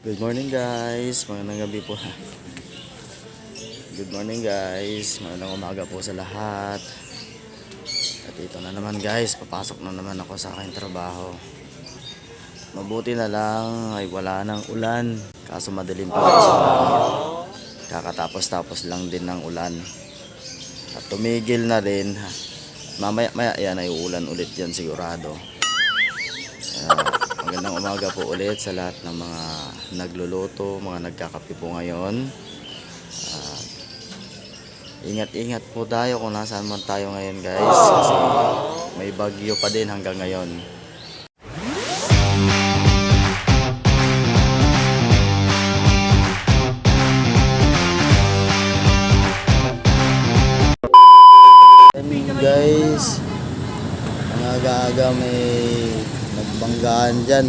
Good morning guys, magandang gabi po ha. Good morning guys, magandang umaga po sa lahat. At ito na naman guys, papasok na naman ako sa aking trabaho. Mabuti na lang ay wala nang ulan, kaso madilim pa guys ang langit. Kakatapos-tapos lang din ng ulan. At tumigil na rin. Mamaya-maya yan ay uulan ulit yan sigurado. Magandang umaga po ulit sa lahat ng mga nagluluto, mga nagkakape po ngayon. Ingat-ingat po tayo kung nasaan man tayo ngayon guys, kasi may bagyo pa din hanggang ngayon. Guys, ang aga-aga may nagbanggaan dyan.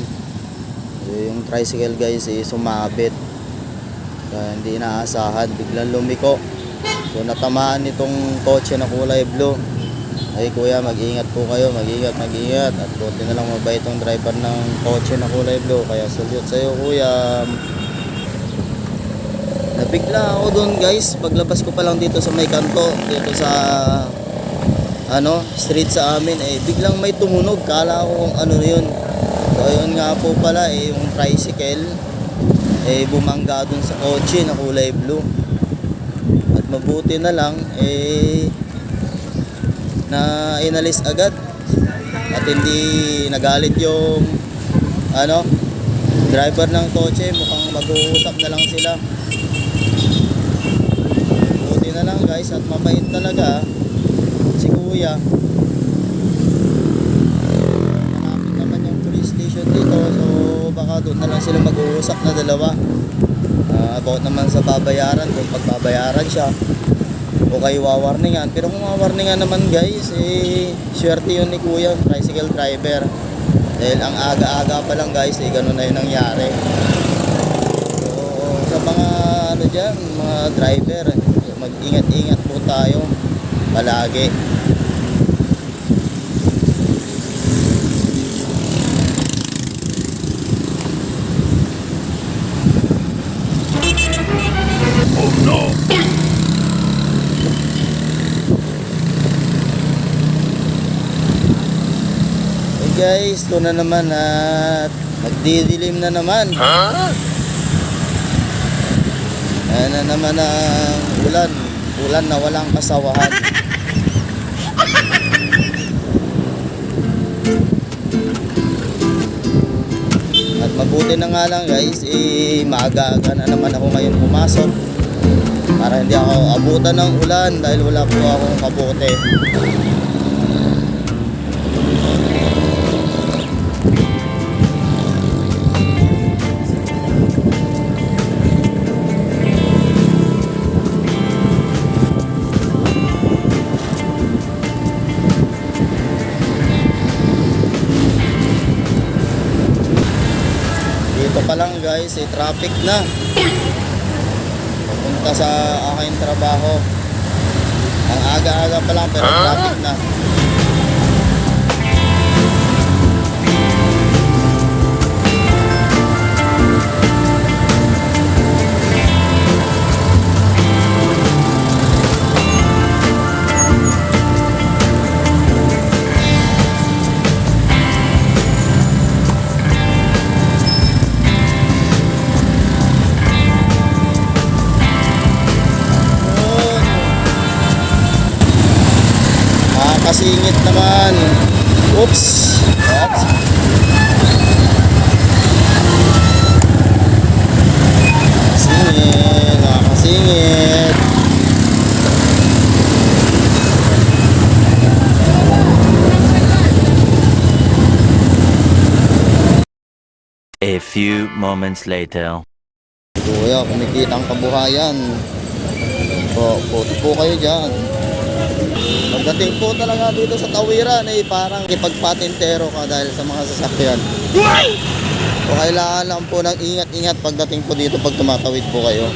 Yung tricycle guys sumabit, hindi inaasahan, biglang lumiko. So natamaan itong kotse na kulay blue. Ay kuya, mag-ingat po kayo, mag-ingat. At buti na lang mabait itong driver ng kotse na kulay blue, kaya salute sa'yo kuya. Nabigla ako doon guys, paglabas ko pa lang dito sa may kanto, dito sa street sa amin, biglang may tumunog, kala ko kung ano yun. So ayun nga po pala, yung tricycle bumangga dun sa kotse na kulay blue. At mabuti na lang na inalis agad at hindi nagalit yung driver ng kotse. Mukhang mag-uusap na lang sila. Mabuti na lang guys, at mabait talaga si kuya. Malapit naman yung police station dito, so baka doon na lang sila mag-uusap na dalawa about naman sa babayaran, kung pagbabayaran siya o kayo wawarningan. Pero kung wawarningan naman guys, swerte yun ni kuya, tricycle driver, dahil ang aga-aga pa lang guys, ganun na yun nangyari. So sa mga dyan, mga driver, mag-ingat-ingat po tayo palagi. Oh no! Hey guys, ito na naman at magdidilim na naman. Huh? Ayan na naman ang ulan na walang kasawahan. At mabuti na nga lang guys, maaga-aga na naman ako ngayon pumasok para hindi ako abutan ng ulan, dahil wala po akong kabote. Dito pa lang guys, traffic na papunta sa aking trabaho. Ang aga-aga pa lang pero traffic na. Kasingit naman. Oops. Kasingit, nakakasingit. A few moments later. Kuya, kumikita ang kabuhayan. Po kayo dyan. Pagdating po talaga dito sa tawiran, parang ipagpatintero ka dahil sa mga sasakyan. So kailangan lang po ng ingat-ingat pagdating po dito pag tumatawid po kayo.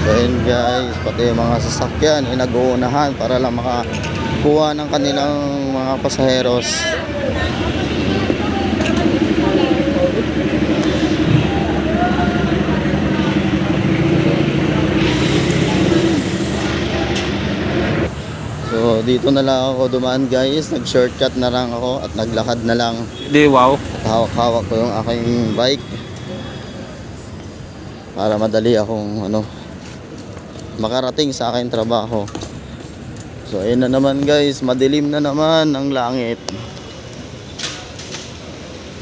So yun guys, pati yung mga sasakyan nag-uunahan para lang makakuha ng kanilang mga pasaheros. dito na lang ako dumaan guys. Nag-shortcut na lang ako at naglakad na lang. Di, wow. At hawak-hawak ko yung aking bike. Para madali akong makarating sa aking trabaho. So ayun na naman guys. Madilim na naman ang langit.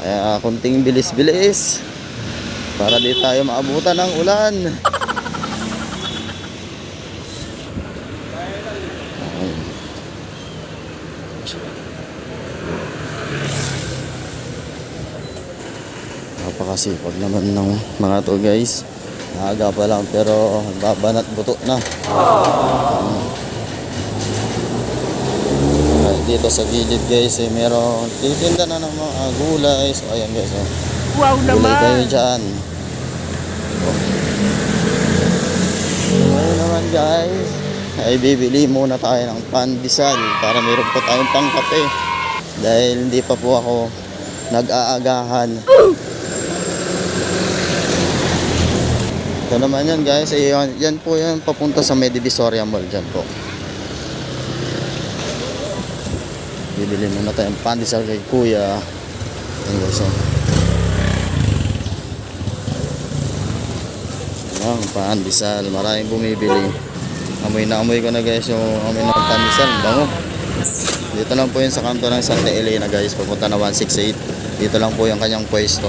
Kaya kunting bilis-bilis. Para di tayo maabutan ng ulan. Napakasipag naman ng mga to guys. Maaga pa lang pero babanat buto na. Right, dito sa gilid guys meron titinda na ng mga gulay. So ayan guys. Wow Gulay kayo dyan. Ngayon naman guys ay bibili muna tayo ng pandesal para meron po tayong pangkape. Dahil hindi pa po ako nag-aagahan. Ito naman yan guys, yan po yan papunta sa Medivisoria Mall dyan po. Bibili muna tayong pandesal kay kuya. Yan guys ang pandesal, maraming bumibili. Amoy na amoy ko na guys yung amoy ng pandesal, bango. Dito lang po yun sa kanto ng Santa Elena guys, papunta na 168. Dito lang po yung kanyang pwesto.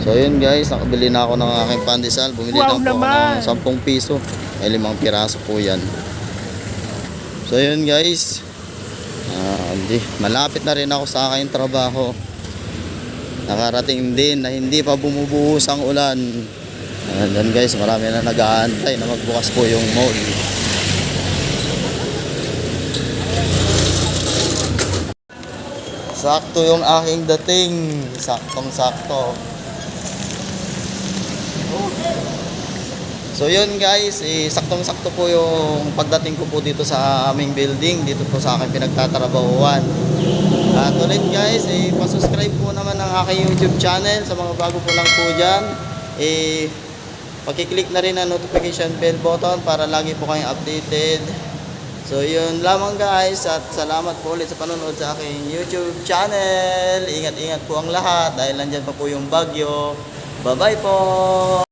So yun guys, nakabili na ako ng aking pandesal. Bumili na po ako ng 10 piso. Ay 5 piraso po yan. So yun guys, malapit na rin ako sa aking trabaho. Nakarating din na hindi pa bumubuhos ang ulan. Ayan guys, marami na nag-aantay na magbukas po yung mall. Sakto yung aking dating. Saktong sakto. So yun guys, saktong sakto po yung pagdating ko po dito sa aming building. Dito po sa aking pinagtatrabahuan. At ulit guys, pasubscribe po naman ang aking YouTube channel. Sa mga bago po lang po dyan, pakiclick na rin ang notification bell button para lagi po kayong updated. So yun lamang guys, at salamat po ulit sa panonood sa aking YouTube channel. Ingat-ingat po ang lahat dahil nandyan pa po yung bagyo. Bye bye po!